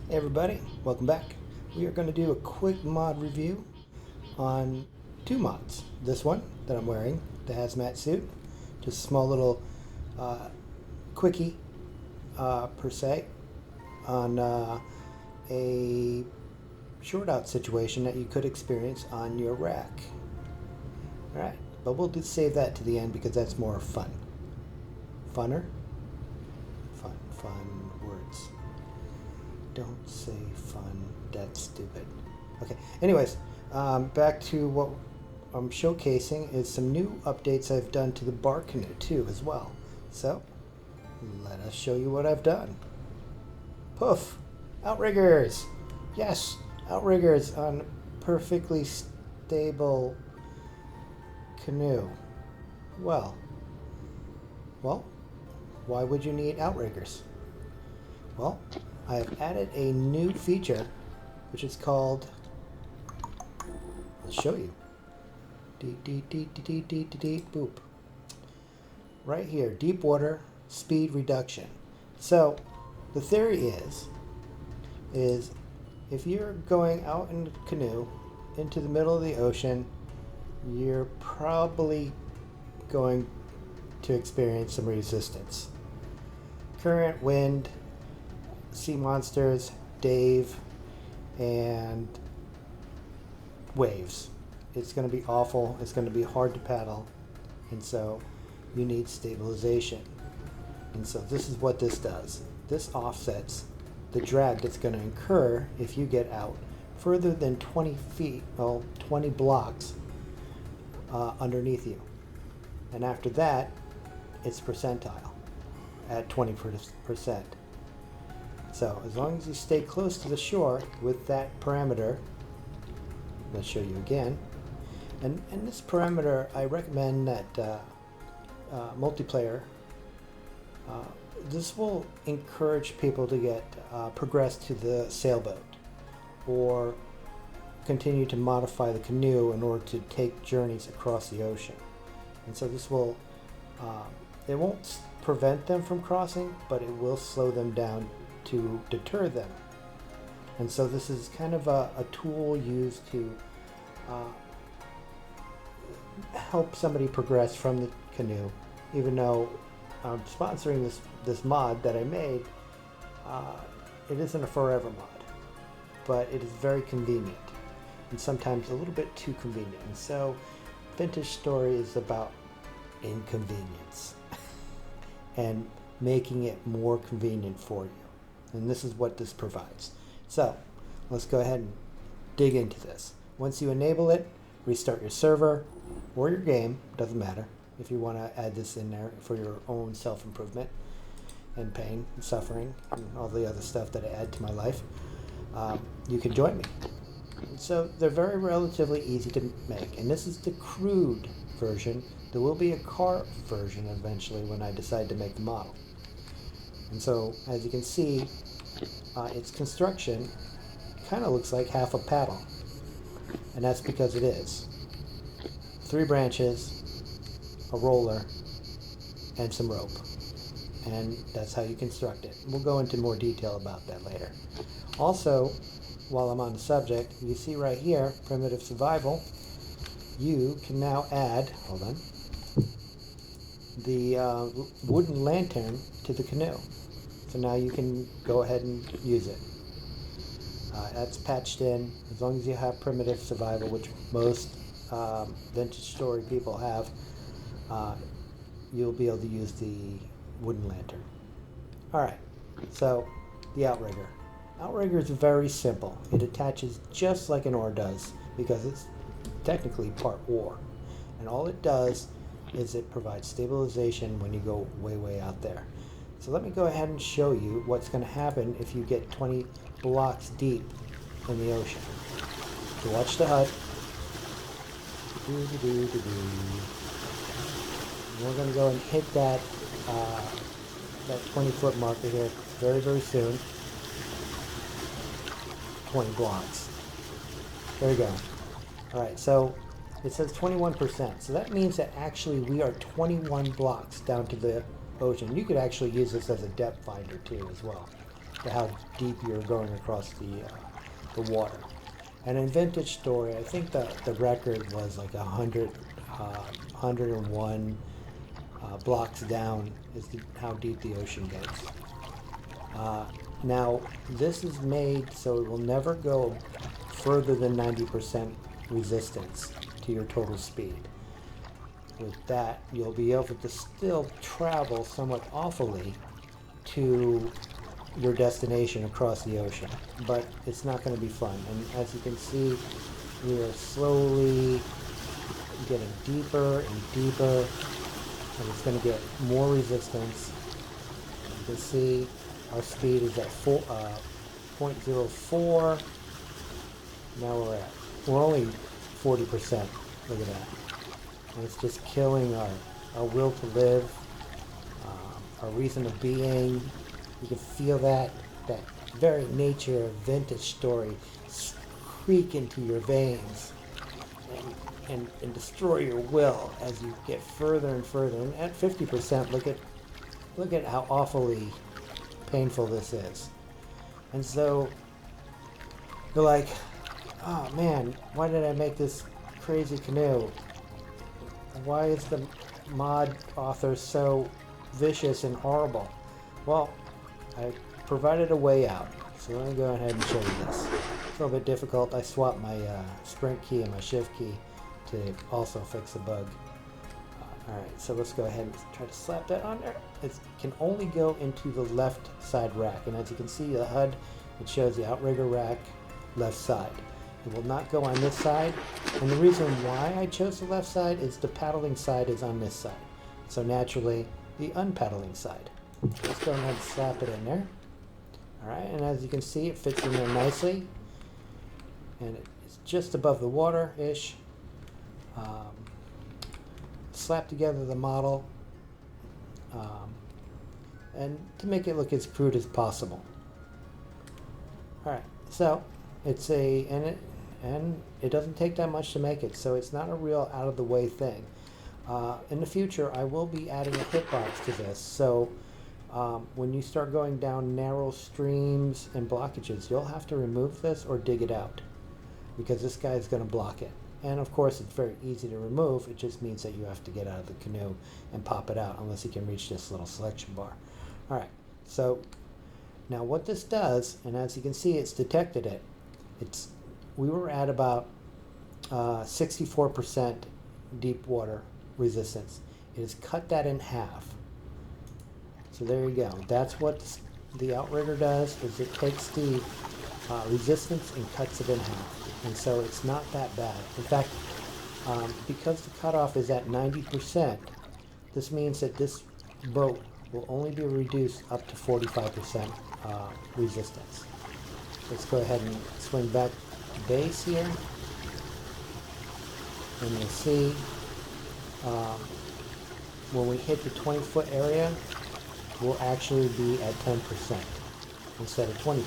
Hey everybody, welcome back. We are going to do a quick mod review on two mods. This one that I'm wearing, the Hazmat suit, just a small little quickie per se on a short out situation that you could experience on your rack. Alright, but we'll just save that to the end because that's more fun. Funner? Fun words. Don't say fun. That's stupid. Okay. Anyways, back to what I'm showcasing is some new updates I've done to the BarkCanoe too as well. So, let us show you what I've done. Poof! Outriggers! Yes! Outriggers on perfectly stable canoe. Well, why would you need outriggers? Well, I have added a new feature, which is called, I'll show you. Boop. Right here, deep water speed reduction. So, the theory is if you're going out in a canoe into the middle of the ocean, you're probably going to experience some resistance. Current, wind, sea monsters, Dave, and waves. It's going to be awful. It's going to be hard to paddle, and so you need stabilization. And so this is what this does. This offsets the drag that's going to incur if you get out further than 20 feet, well, 20 blocks underneath you. And after that, it's percentile at 20%. So as long as you stay close to the shore with that parameter, let's show you again. And this parameter, I recommend that multiplayer. This will encourage people to get progress to the sailboat or continue to modify the canoe in order to take journeys across the ocean. And so this will, it won't prevent them from crossing, but it will slow them down to deter them. And so this is kind of a tool used to help somebody progress from the canoe. Even though I'm sponsoring this mod that I made, it isn't a forever mod, but it is very convenient and sometimes a little bit too convenient. And so Vintage Story is about inconvenience and making it more convenient for you. And this is what this provides. So let's go ahead and dig into this. Once you enable it, restart your server or your game, doesn't matter, if you want to add this in there for your own self-improvement and pain and suffering and all the other stuff that I add to my life. You can join me. So they're very relatively easy to make, and this is the crude version. There will be a car version eventually when I decide to make the model. And so, as you can see, its construction kind of looks like half a paddle, and that's because it is. 3 branches, a roller, and some rope, and that's how you construct it. We'll go into more detail about that later. Also, while I'm on the subject, you see right here, primitive survival, you can now add, hold on, the wooden lantern to the canoe. So now you can go ahead and use it. That's patched in. As long as you have primitive survival, which most Vintage Story people have, you'll be able to use the wooden lantern. Alright, so the outrigger. Outrigger is very simple. It attaches just like an oar does because it's technically part oar. And all it does is it provides stabilization when you go way out there. So let me go ahead and show you what's going to happen if you get 20 blocks deep in the ocean. So watch the HUD. We're going to go and hit that 20-foot marker here very soon. 20 blocks. There we go. Alright, so it says 21%. So that means that actually we are 21 blocks down to the ocean. You could actually use this as a depth finder too as well. how deep you're going across the water. And in Vintage Story, I think the record was like 101 blocks down is how deep the ocean gets. Now, this is made so it will never go further than 90% resistance to your total speed. With that, you'll be able to still travel somewhat awfully to your destination across the ocean, but it's not going to be fun. And as you can see, we are slowly getting deeper and deeper, and it's going to get more resistance. You can see our speed is at 0.04. Now we're only 40%. Look at that. And it's just killing our will to live, our reason of being. You can feel that very nature of Vintage Story creak into your veins and destroy your will as you get further and further. And at 50%, look at how awfully painful this is. And so you're like, oh man, why did I make this crazy canoe? Why is the mod author so vicious and horrible? Well, I provided a way out. So let me go ahead and show you this. It's a little bit difficult. I swapped my sprint key and my shift key to also fix the bug. Alright, so let's go ahead and try to slap that on there. It can only go into the left side rack. And as you can see, the HUD, it shows the outrigger rack left side. It will not go on this side. And the reason why I chose the left side is the paddling side is on this side. So naturally, the unpaddling side. Let's go ahead and slap it in there. Alright, and as you can see, it fits in there nicely. And it's just above the water-ish. Slap together the model. And to make it look as crude as possible. Alright, so it's and it doesn't take that much to make it, so it's not a real out-of-the-way thing. In the future, I will be adding a hitbox to this, so when you start going down narrow streams and blockages, you'll have to remove this or dig it out, because this guy is going to block it. And of course, it's very easy to remove. It just means that you have to get out of the canoe and pop it out, unless you can reach this little selection bar. Alright, so now what this does, and as you can see, it's detected it. We were at about 64% deep water resistance. It has cut that in half. So there you go. That's what the outrigger does, is it takes the resistance and cuts it in half. And so it's not that bad. In fact, because the cutoff is at 90%, this means that this boat will only be reduced up to 45% resistance. Let's go ahead and swing back to base here. And you'll see when we hit the 20-foot area, we'll actually be at 10% instead of 20%.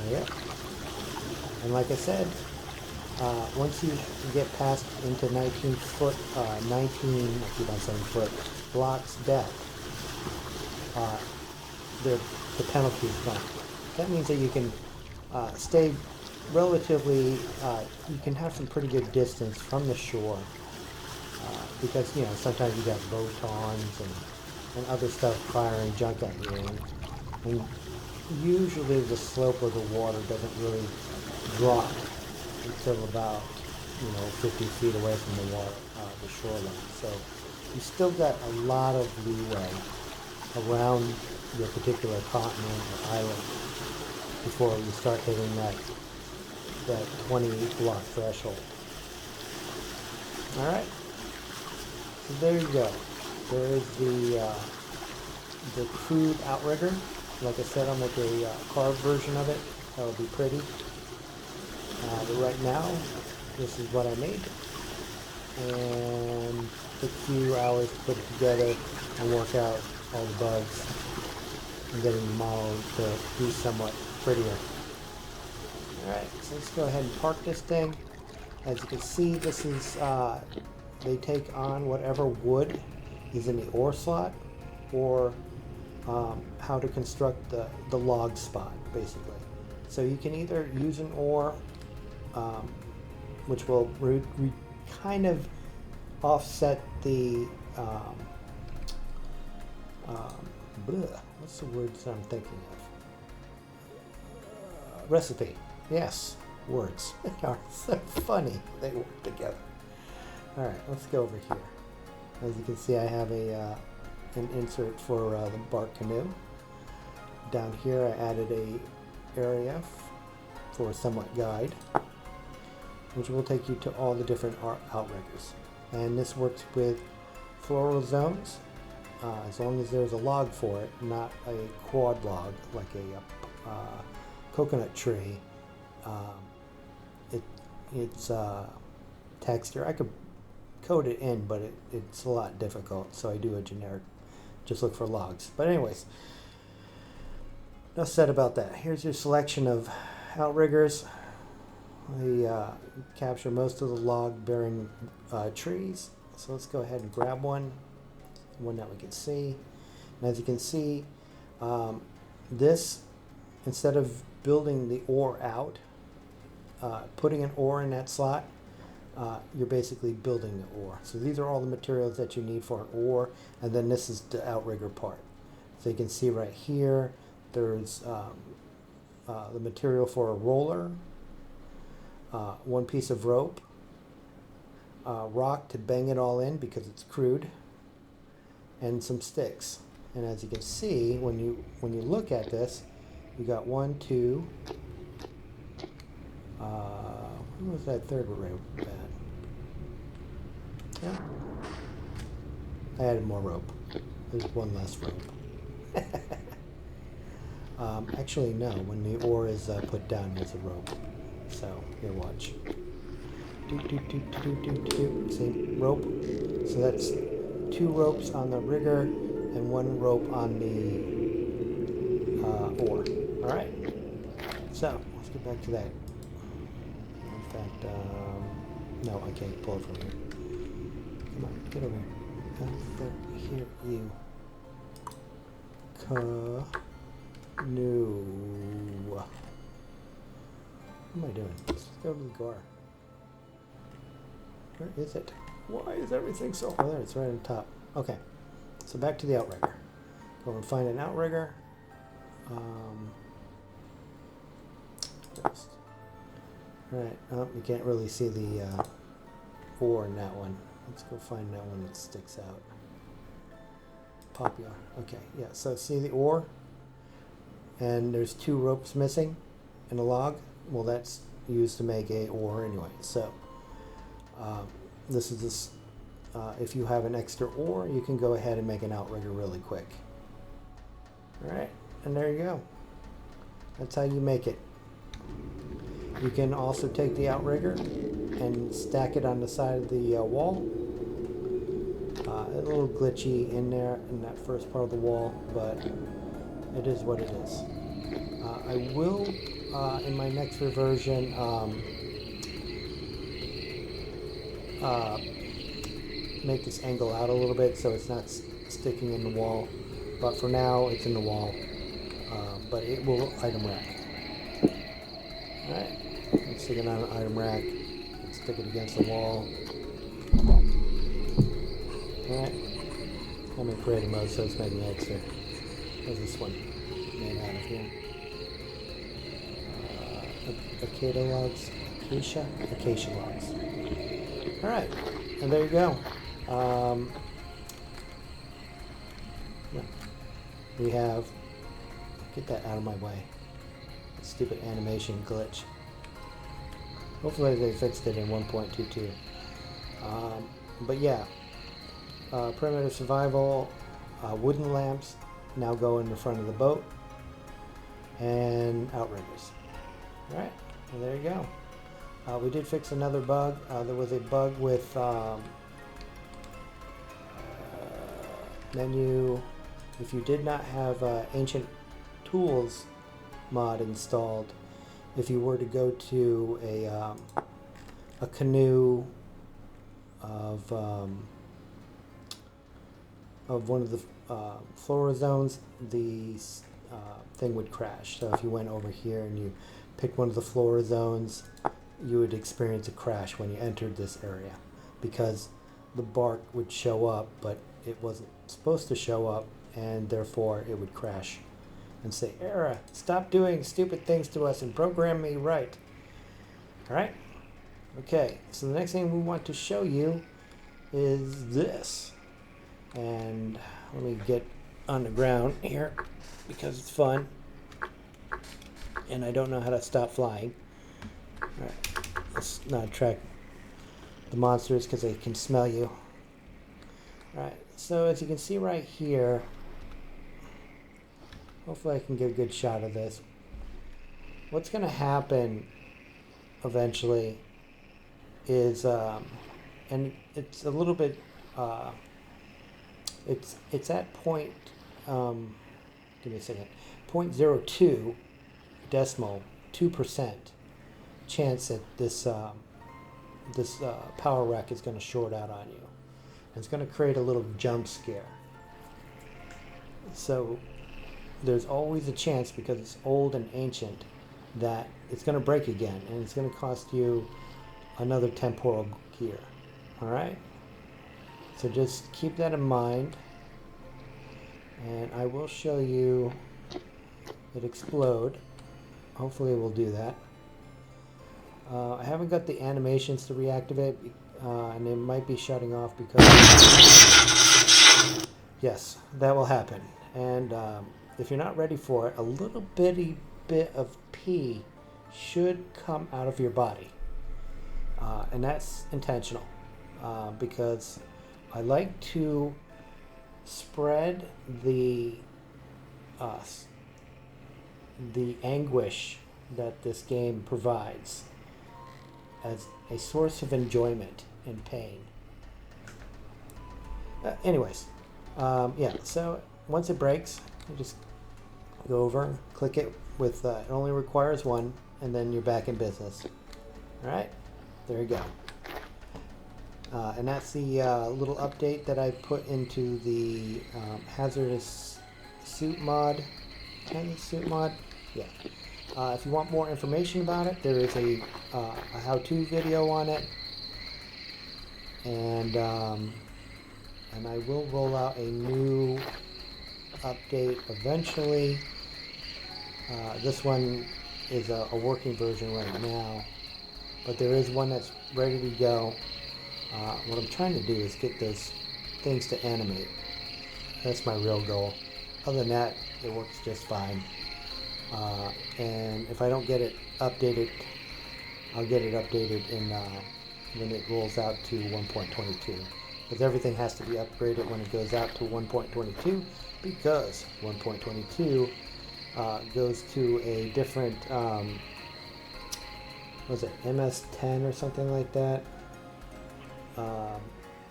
Yep. And like I said, once you get past into 19 foot, I keep on saying foot, blocks depth, the penalty is gone. That means that you can stay relatively, you can have some pretty good distance from the shore, because, you know, sometimes you got photons and other stuff firing junk at you, and usually the slope of the water doesn't really drop until about, 50 feet away from the water, the shoreline. So you still got a lot of leeway around your particular continent or island before you start hitting that 20 block threshold. All right. So there you go. There is the crude outrigger. Like I said, I'll make a carved version of it. That will be pretty. But right now, this is what I made. And it took a few hours to put it together and work out all the bugs and getting the model to be somewhat prettier. Alright, so let's go ahead and park this thing. As you can see, this is they take on whatever wood is in the ore slot, or how to construct the log spot, basically. So you can either use an ore, which will kind of offset the what's the words I'm thinking of? Recipe. Yes, words are so funny. They work together. All right, let's go over here. As you can see, I have an insert for the BarkCanoe. Down here, I added a area for a somewhat guide, which will take you to all the different outriggers. And this works with floral zones, as long as there's a log for it, not a quad log like a coconut tree. It's texture. I could code it in, but it's a lot difficult, so I do a generic, just look for logs. But anyways, enough said about that. Here's your selection of outriggers. I capture most of the log bearing trees, so let's go ahead and grab one that we can see. And as you can see, this, instead of building the ore out, putting an ore in that slot, you're basically building the ore. So these are all the materials that you need for an ore, and then this is the outrigger part. So you can see right here, there's the material for a roller, one piece of rope, rock to bang it all in because it's crude, and some sticks. And as you can see, when you look at this, you got 1, 2. What was that third rope at? Yeah. I added more rope. There's one less rope. Actually, no. When the ore is put down, there's a rope. So, here, watch. See, rope. So that's 2 ropes on the rigger and 1 rope on the ore. All right. So, let's get back to that. In fact, no, I can't pull it from here. Come on, get over here. Here, you. Canoe. What am I doing? Let's go to the gar. Where is it? Why is everything so... Oh, there, it's right on top. Okay, so back to the outrigger. Go and find an outrigger. Alright, oh, you can't really see the ore in that one. Let's go find that one that sticks out. Popular. Okay, yeah, so see the ore? And there's 2 ropes missing in a log. Well, that's used to make a ore anyway. So this is this. If you have an extra ore, you can go ahead and make an outrigger really quick. All right, and there you go. That's how you make it. You can also take the outrigger and stack it on the side of the wall. A little glitchy in there in that first part of the wall, but it is what it is. I will, in my next reversion, make this angle out a little bit so it's not sticking in the wall. But for now, it's in the wall. But it will item rack. Alright, let's stick it on an item rack. Let's stick it against the wall. Alright, I'm in creative mode, so it's making extra. What's this one made out of here? Acacia logs. Alright, and there you go. Yeah. We have, get that out of my way. Stupid animation glitch. Hopefully they fixed it in 1.22. But yeah, primitive survival, wooden lamps now go in the front of the boat, and outriggers. Alright, well there you go. We did fix another bug. There was a bug with menu. If you did not have Ancient Tools mod installed, if you were to go to a a canoe of one of the flora zones, the thing would crash. So if you went over here and you picked one of the flora zones, you would experience a crash when you entered this area, because the bark would show up, but it wasn't supposed to show up, and therefore it would crash and say, "Era, stop doing stupid things to us and program me right." All right? Okay, so the next thing we want to show you is this. And let me get on the ground here because it's fun. And I don't know how to stop flying. All right, let's not attract the monsters because they can smell you. All right, so as you can see right here, hopefully I can get a good shot of this. What's going to happen eventually is, and it's a little bit, it's at point, give me a second, 0.02 decimal 2% chance that this power rack is going to short out on you. And it's going to create a little jump scare. So there's always a chance, because it's old and ancient, that it's going to break again, and it's going to cost you another temporal gear. All right? So just keep that in mind, and I will show you it explode. Hopefully it will do that. I haven't got the animations to reactivate, and it might be shutting off because... Yes, that will happen. And if you're not ready for it, a little bitty bit of pee should come out of your body. And that's intentional, because I like to spread the anguish that this game provides as a source of enjoyment and pain. Anyways, yeah, so once it breaks, you just go over, click it with, it only requires one, and then you're back in business. All right, there you go. And that's the little update that I put into the hazardous suit mod. Suit mod? Yeah. If you want more information about it, there is a how-to video on it, and I will roll out a new update eventually. This one is a working version right now, but there is one that's ready to go. What I'm trying to do is get those things to animate. That's my real goal. Other than that, it works just fine. And if I don't get it updated, I'll get it updated in when it rolls out to 1.22. Because everything has to be upgraded when it goes out to 1.22, because 1.22 goes to a different, what was it, MS-10 or something like that,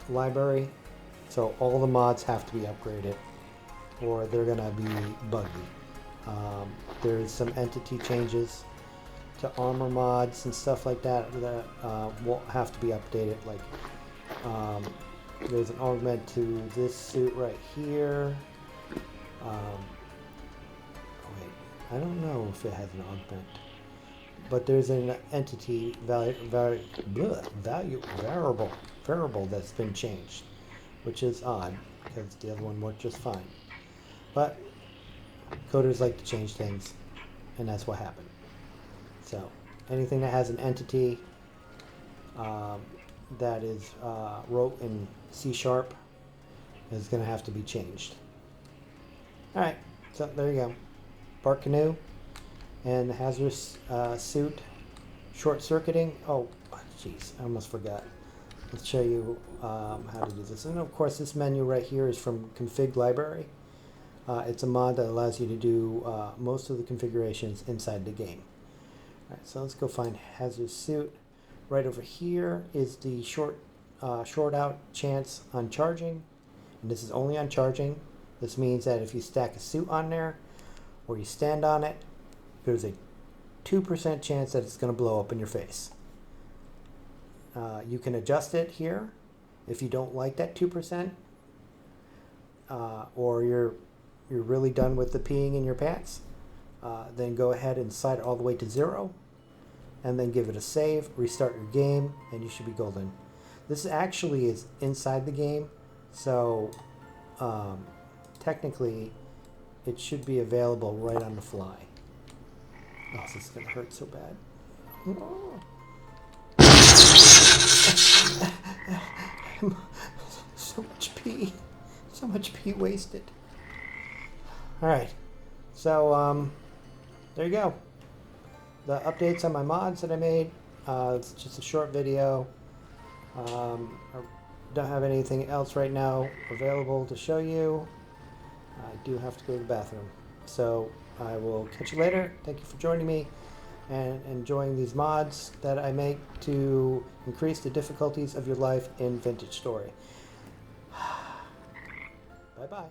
library. So all the mods have to be upgraded, or they're going to be buggy. There's some entity changes to armor mods and stuff like that that will have to be updated. Like there's an augment to this suit right here. Wait, I don't know if it has an augment, but there's an entity variable that's been changed, which is odd because the other one worked just fine. But coders like to change things, and that's what happened. So anything that has an entity that is wrote in C# is going to have to be changed. Alright, so there you go. BarkCanoe and the hazardous suit short-circuiting. Oh, jeez, I almost forgot. Let's show you how to do this. And of course, this menu right here is from Config Library. It's a mod that allows you to do most of the configurations inside the game. Alright, so let's go find hazardous suit. Right over here is the short out chance on charging, and this is only on charging. This means that if you stack a suit on there or you stand on it, there's a 2% chance that it's going to blow up in your face. You can adjust it here if you don't like that 2%, or you're really done with the peeing in your pants. Then go ahead and slide it all the way to 0, and then give it a save, restart your game, and you should be golden. This actually is inside the game, so technically it should be available right on the fly. Oh, this is going to hurt so bad. So much pee wasted. Alright, so there you go. The updates on my mods that I made. It's just a short video. I don't have anything else right now available to show you. I do have to go to the bathroom. So I will catch you later. Thank you for joining me and enjoying these mods that I make to increase the difficulties of your life in Vintage Story. Bye-bye.